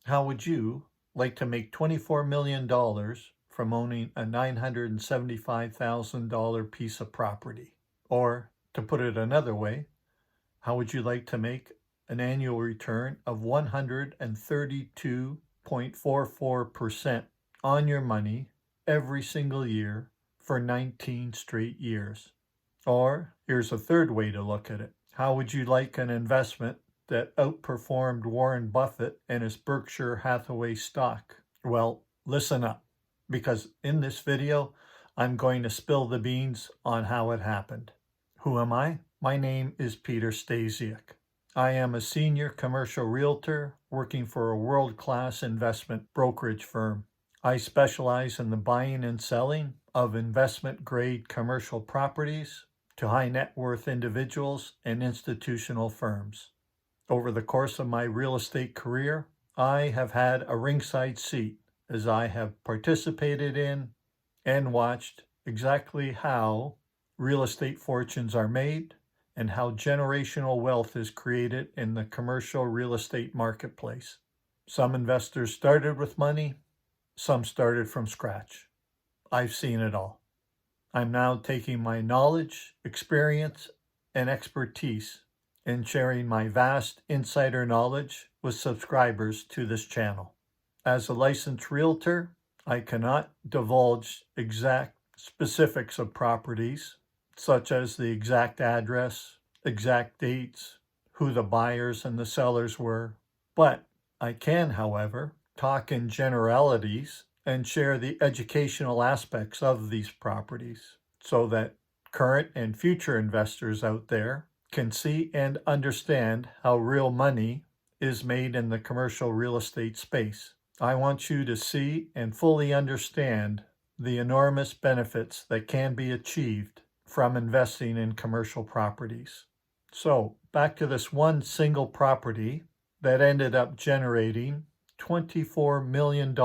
How would you like to make $24 million from owning a $975,000 piece of property? Or, to put it another way, how would you like to make an annual return of 132.44% on your money every single year for 19 straight years? Or, here's a third way to look at it. How would you like an investment that outperformed Warren Buffett and his Berkshire Hathaway stock? Well, listen up, because in this video, I'm going to spill the beans on how it happened. Who am I? My name is Peter Stasiuk. I am a senior commercial realtor working for a world-class investment brokerage firm. I specialize in the buying and selling of investment-grade commercial properties to high net worth individuals and institutional firms. Over the course of my real estate career, I have had a ringside seat as I have participated in and watched exactly how real estate fortunes are made and how generational wealth is created in the commercial real estate marketplace. Some investors started with money, some started from scratch. I've seen it all. I'm now taking my knowledge, experience, and expertise and sharing my vast insider knowledge with subscribers to this channel. As a licensed realtor, I cannot divulge exact specifics of properties, such as the exact address, exact dates, who the buyers and the sellers were, but I can, however, talk in generalities and share the educational aspects of these properties so that current and future investors out there can see and understand how real money is made in the commercial real estate space. I want you to see and fully understand the enormous benefits that can be achieved from investing in commercial properties. So, back to this one single property that ended up generating $24 million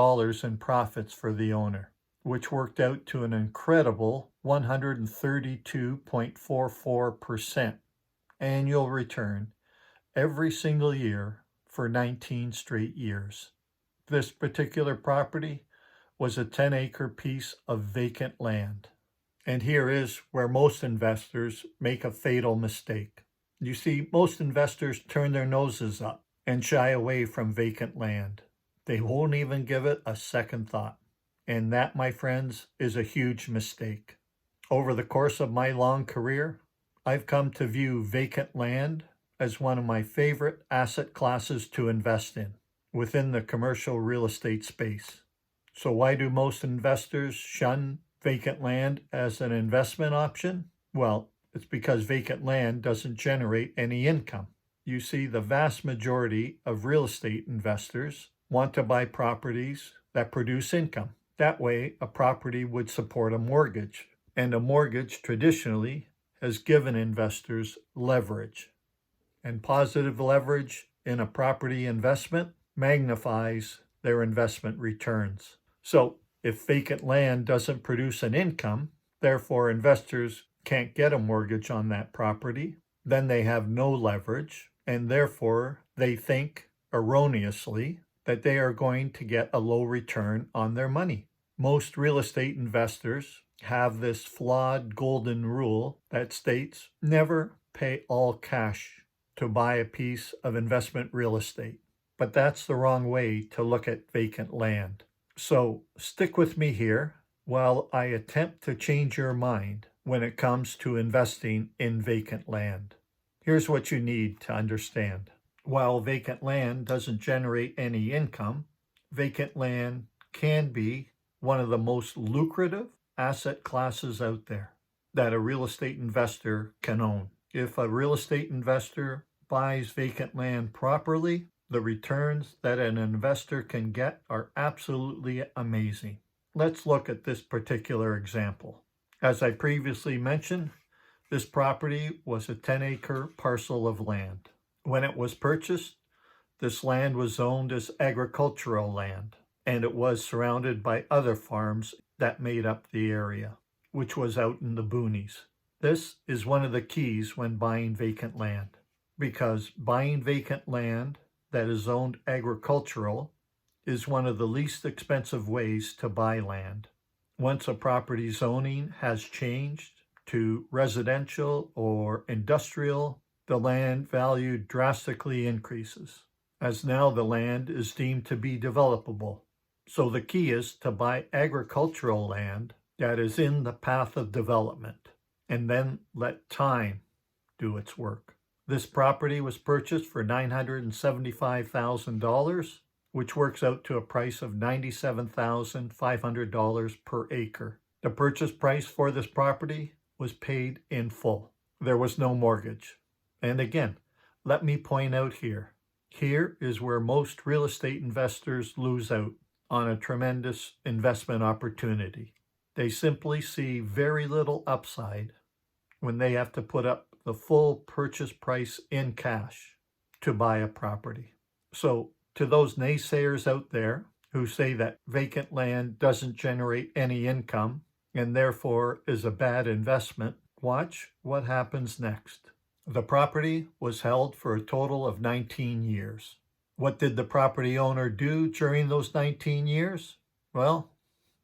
in profits for the owner, which worked out to an incredible 132.44% annual return every single year for 19 straight years. This particular property was a 10-acre piece of vacant land. And here is where most investors make a fatal mistake. You see, most investors turn their noses up and shy away from vacant land. They won't even give it a second thought. And that, my friends, is a huge mistake. Over the course of my long career, I've come to view vacant land as one of my favorite asset classes to invest in within the commercial real estate space. So why do most investors shun vacant land as an investment option? Well, it's because vacant land doesn't generate any income. You see, the vast majority of real estate investors want to buy properties that produce income. That way, a property would support a mortgage, and a mortgage traditionally has given investors leverage. And positive leverage in a property investment magnifies their investment returns. So, if vacant land doesn't produce an income, therefore investors can't get a mortgage on that property, then they have no leverage, and therefore they think erroneously that they are going to get a low return on their money. Most real estate investors have this flawed golden rule that states never pay all cash to buy a piece of investment real estate. But that's the wrong way to look at vacant land. So stick with me here while I attempt to change your mind when it comes to investing in vacant land. Here's what you need to understand. While vacant land doesn't generate any income, vacant land can be one of the most lucrative asset classes out there that a real estate investor can own. If a real estate investor buys vacant land properly, the returns that an investor can get are absolutely amazing. Let's look at this particular example. As I previously mentioned, this property was a 10-acre parcel of land. When it was purchased, this land was zoned as agricultural land, and it was surrounded by other farms that made up the area, which was out in the boonies. This is one of the keys when buying vacant land, because buying vacant land that is zoned agricultural is one of the least expensive ways to buy land. Once a property zoning has changed to residential or industrial, the land value drastically increases, as now the land is deemed to be developable. So the key is to buy agricultural land that is in the path of development, and then let time do its work. This property was purchased for $975,000, which works out to a price of $97,500 per acre. The purchase price for this property was paid in full. There was no mortgage. And again, let me point out here is where most real estate investors lose out on a tremendous investment opportunity. They simply see very little upside when they have to put up the full purchase price in cash to buy a property. So to those naysayers out there who say that vacant land doesn't generate any income and therefore is a bad investment, watch what happens next. The property was held for a total of 19 years. What did the property owner do during those 19 years? Well,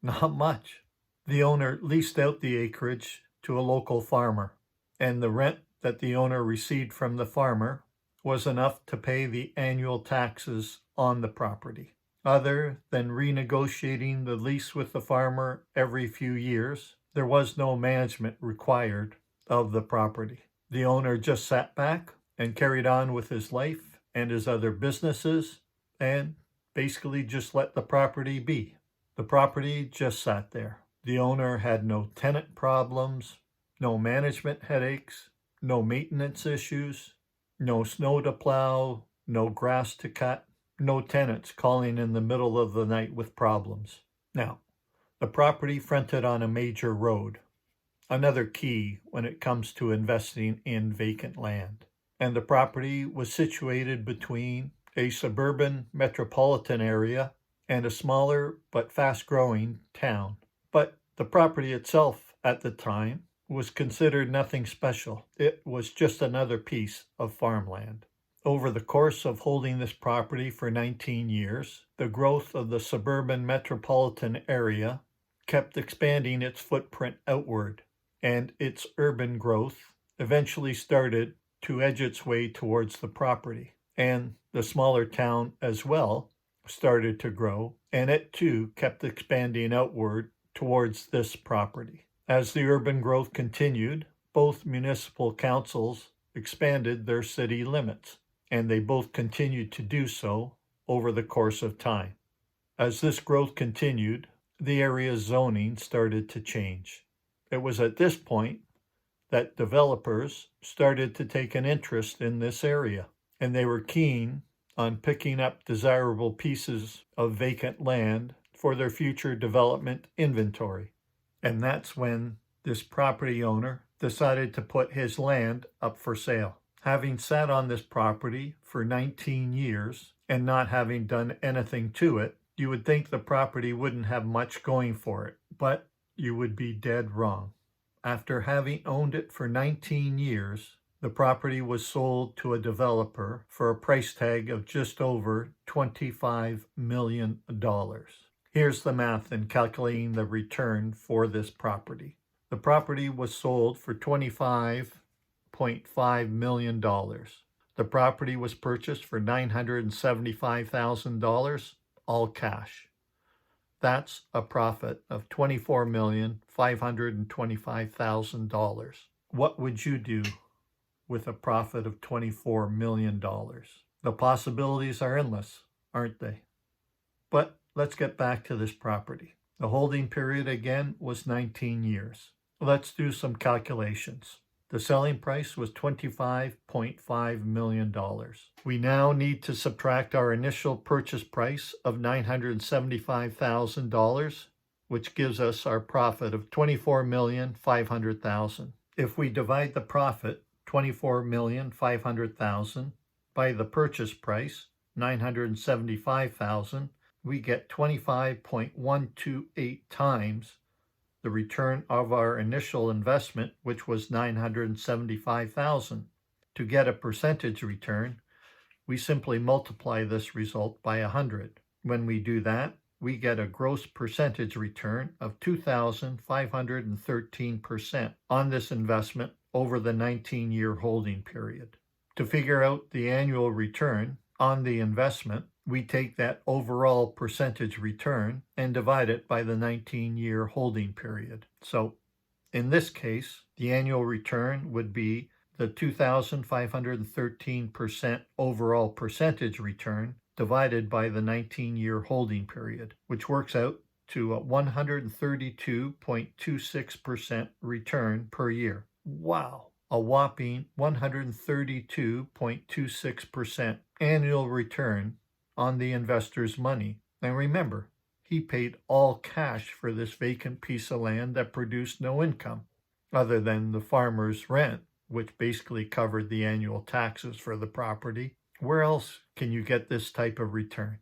not much. The owner leased out the acreage to a local farmer, and the rent that the owner received from the farmer was enough to pay the annual taxes on the property. Other than renegotiating the lease with the farmer every few years, there was no management required of the property. The owner just sat back and carried on with his life and his other businesses and basically just let the property be. The property just sat there. The owner had no tenant problems, no management headaches, no maintenance issues, no snow to plow, no grass to cut, no tenants calling in the middle of the night with problems. Now, the property fronted on a major road, another key when it comes to investing in vacant land. And the property was situated between a suburban metropolitan area and a smaller but fast-growing town. But the property itself at the time was considered nothing special. It was just another piece of farmland. Over the course of holding this property for 19 years, the growth of the suburban metropolitan area kept expanding its footprint outward, and its urban growth eventually started to edge its way towards the property. And the smaller town as well started to grow, and it too kept expanding outward towards this property. As the urban growth continued, both municipal councils expanded their city limits, and they both continued to do so over the course of time. As this growth continued, the area's zoning started to change. It was at this point that developers started to take an interest in this area, and they were keen on picking up desirable pieces of vacant land for their future development inventory. And that's when this property owner decided to put his land up for sale. Having sat on this property for 19 years and not having done anything to it, you would think the property wouldn't have much going for it, but you would be dead wrong. After having owned it for 19 years, the property was sold to a developer for a price tag of just over $25 million. Here's the math in calculating the return for this property. The property was sold for $25.5 million. The property was purchased for $975,000, all cash. That's a profit of $24,525,000. What would you do with a profit of $24 million? The possibilities are endless, aren't they? But let's get back to this property. The holding period again was 19 years. Let's do some calculations. The selling price was $25.5 million. We now need to subtract our initial purchase price of $975,000, which gives us our profit of $24,500,000. If we divide the profit, $24,500,000, by the purchase price, $975,000, we get 25.128 times the return of our initial investment, which was $975,000. To get a percentage return, we simply multiply this result by 100. When we do that, we get a gross percentage return of 2,513% on this investment over the 19-year holding period. To figure out the annual return on the investment, we take that overall percentage return and divide it by the 19-year holding period. So in this case, the annual return would be the 2,513% overall percentage return divided by the 19-year holding period, which works out to a 132.26% return per year. Wow! A whopping 132.26% annual return on the investor's money. And remember, he paid all cash for this vacant piece of land that produced no income, other than the farmer's rent, which basically covered the annual taxes for the property. Where else can you get this type of return?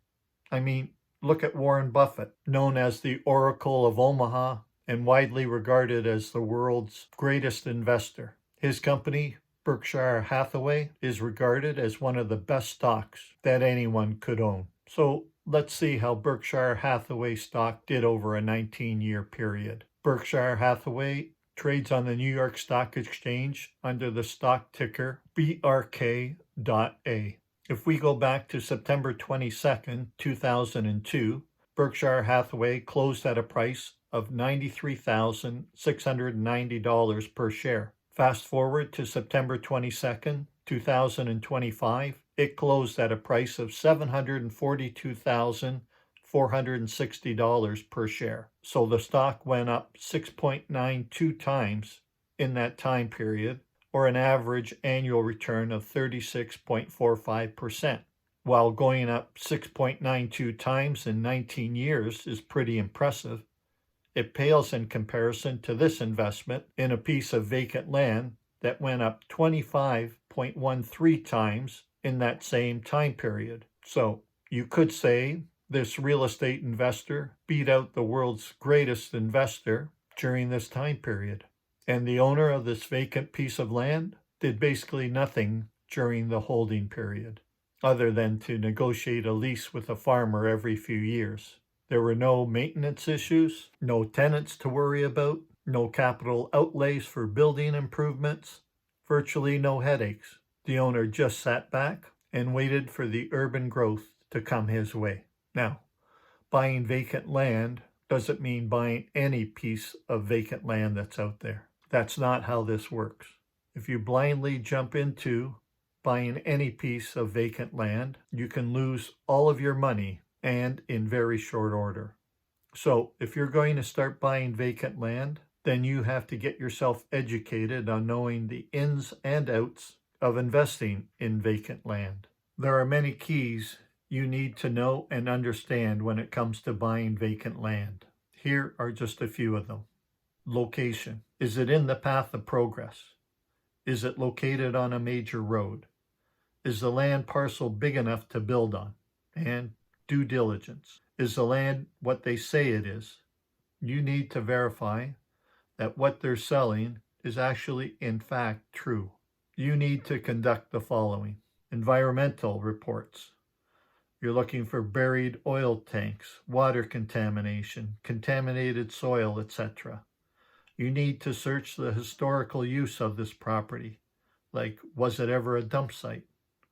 I mean, look at Warren Buffett, known as the Oracle of Omaha and widely regarded as the world's greatest investor. His company, Berkshire Hathaway, is regarded as one of the best stocks that anyone could own. So let's see how Berkshire Hathaway stock did over a 19-year period. Berkshire Hathaway trades on the New York Stock Exchange under the stock ticker BRK.A. If we go back to September 22nd, 2002, Berkshire Hathaway closed at a price of $93,690 per share. Fast forward to September 22nd, 2025, it closed at a price of $742,460 per share. So the stock went up 6.92 times in that time period, or an average annual return of 36.45%. While going up 6.92 times in 19 years is pretty impressive, it pales in comparison to this investment in a piece of vacant land that went up 25.13 times in that same time period. So you could say this real estate investor beat out the world's greatest investor during this time period. And the owner of this vacant piece of land did basically nothing during the holding period, other than to negotiate a lease with a farmer every few years. There were no maintenance issues, no tenants to worry about, no capital outlays for building improvements, virtually no headaches. The owner just sat back and waited for the urban growth to come his way. Now, buying vacant land doesn't mean buying any piece of vacant land that's out there. That's not how this works. If you blindly jump into buying any piece of vacant land, you can lose all of your money and in very short order. So if you're going to start buying vacant land, then you have to get yourself educated on knowing the ins and outs of investing in vacant land. There are many keys you need to know and understand when it comes to buying vacant land. Here are just a few of them. Location. Is it in the path of progress? Is it located on a major road? Is the land parcel big enough to build on? And due diligence. Is the land what they say it is? You need to verify that what they're selling is actually in fact true. You need to conduct the following. Environmental reports. You're looking for buried oil tanks, water contamination, contaminated soil, etc. You need to search the historical use of this property, like was it ever a dump site?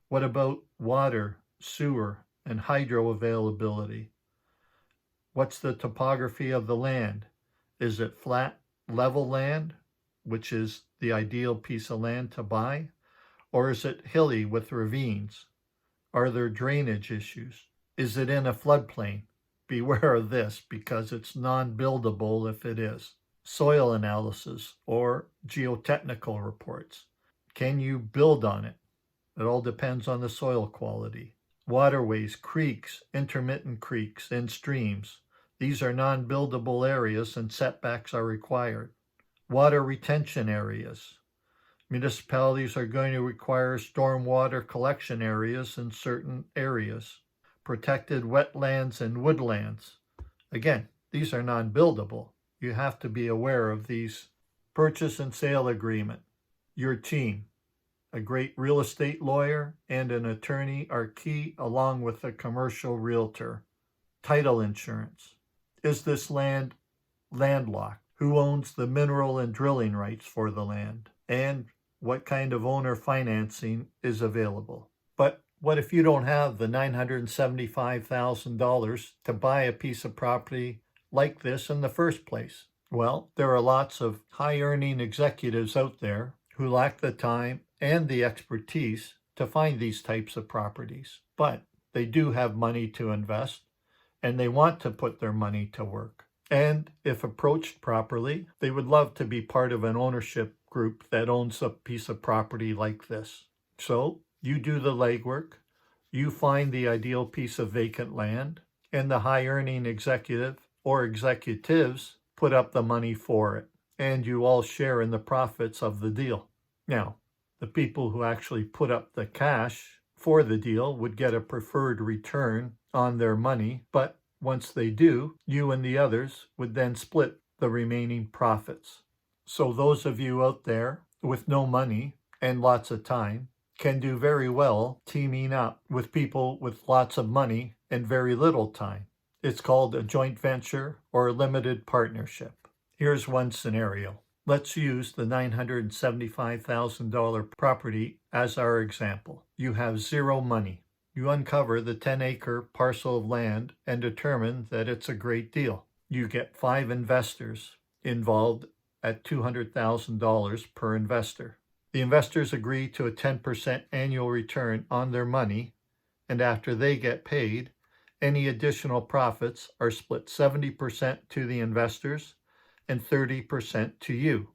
What about water, sewer, and hydro availability? What's the topography of the land? Is it flat, level land, which is the ideal piece of land to buy? Or is it hilly with ravines? Are there drainage issues? Is it in a floodplain? Beware of this because it's non-buildable if it is. Soil analysis or geotechnical reports. Can you build on it? It all depends on the soil quality. Waterways, creeks, intermittent creeks, and streams. These are non-buildable areas and setbacks are required. Water retention areas. Municipalities are going to require stormwater collection areas in certain areas. Protected wetlands and woodlands. Again, these are non-buildable. You have to be aware of these. Purchase and sale agreement. Your team. A great real estate lawyer and an attorney are key, along with a commercial realtor. Title insurance. Is this land landlocked? Who owns the mineral and drilling rights for the land? And what kind of owner financing is available? But what if you don't have the $975,000 to buy a piece of property like this in the first place? Well, there are lots of high-earning executives out there who lack the time and the expertise to find these types of properties. But they do have money to invest, and they want to put their money to work. And if approached properly, they would love to be part of an ownership group that owns a piece of property like this. So you do the legwork, you find the ideal piece of vacant land, and the high-earning executive or executives put up the money for it, and you all share in the profits of the deal. Now, the people who actually put up the cash for the deal would get a preferred return on their money, but once they do, you and the others would then split the remaining profits. So those of you out there with no money and lots of time can do very well teaming up with people with lots of money and very little time. It's called a joint venture or a limited partnership. Here's one scenario. Let's use the $975,000 property as our example. You have zero money. You uncover the 10-acre parcel of land and determine that it's a great deal. You get 5 investors involved at $200,000 per investor. The investors agree to a 10% annual return on their money, and after they get paid, any additional profits are split 70% to the investors and 30% to you.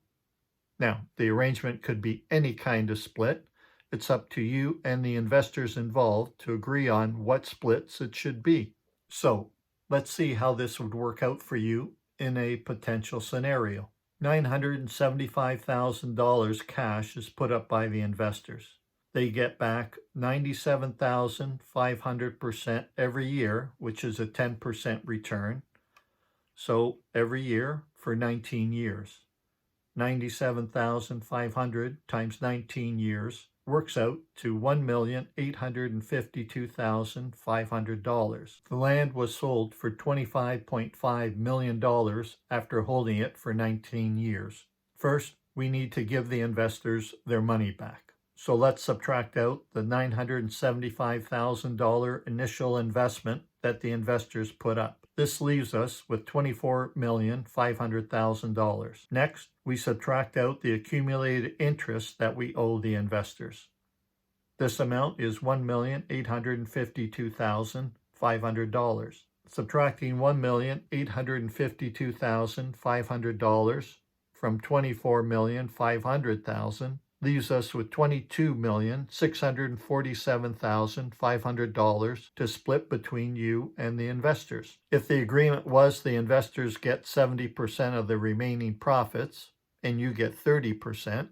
Now, the arrangement could be any kind of split. It's up to you and the investors involved to agree on what splits it should be. So, let's see how this would work out for you in a potential scenario. $975,000 cash is put up by the investors. They get back 97,500% every year, which is a 10% return. So every year for 19 years. 97,500 times 19 years works out to $1,852,500. The land was sold for $25.5 million after holding it for 19 years. First, we need to give the investors their money back. So let's subtract out the $975,000 initial investment that the investors put up. This leaves us with $24,500,000. Next, we subtract out the accumulated interest that we owe the investors. This amount is $1,852,500. Subtracting $1,852,500 from $24,500,000 leaves us with $22,647,500 to split between you and the investors. If the agreement was the investors get 70% of the remaining profits and you get 30%,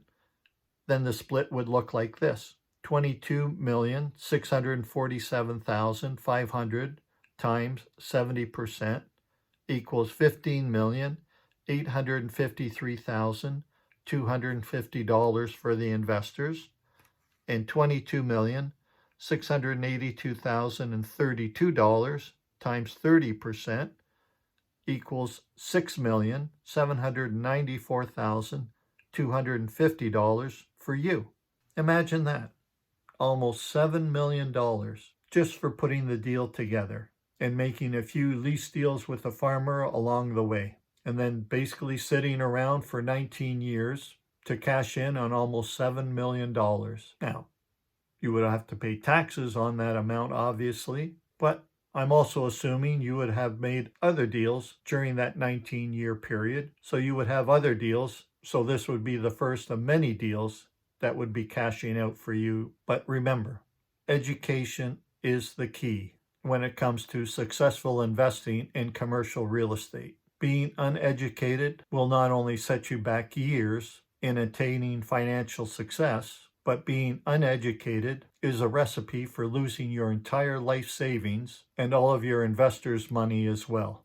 then the split would look like this. $22,647,500 times 70% equals $15,853,250 for the investors, and $22,682,032 times 30% equals $6,794,250 for you. Imagine that. Almost $7 million just for putting the deal together and making a few lease deals with the farmer along the way, and then basically sitting around for 19 years to cash in on almost $7 million. Now, you would have to pay taxes on that amount, obviously, but I'm also assuming you would have made other deals during that 19-year period, so you would have other deals, so this would be the first of many deals that would be cashing out for you. But remember, education is the key when it comes to successful investing in commercial real estate. Being uneducated will not only set you back years in attaining financial success, but being uneducated is a recipe for losing your entire life savings and all of your investors' money as well.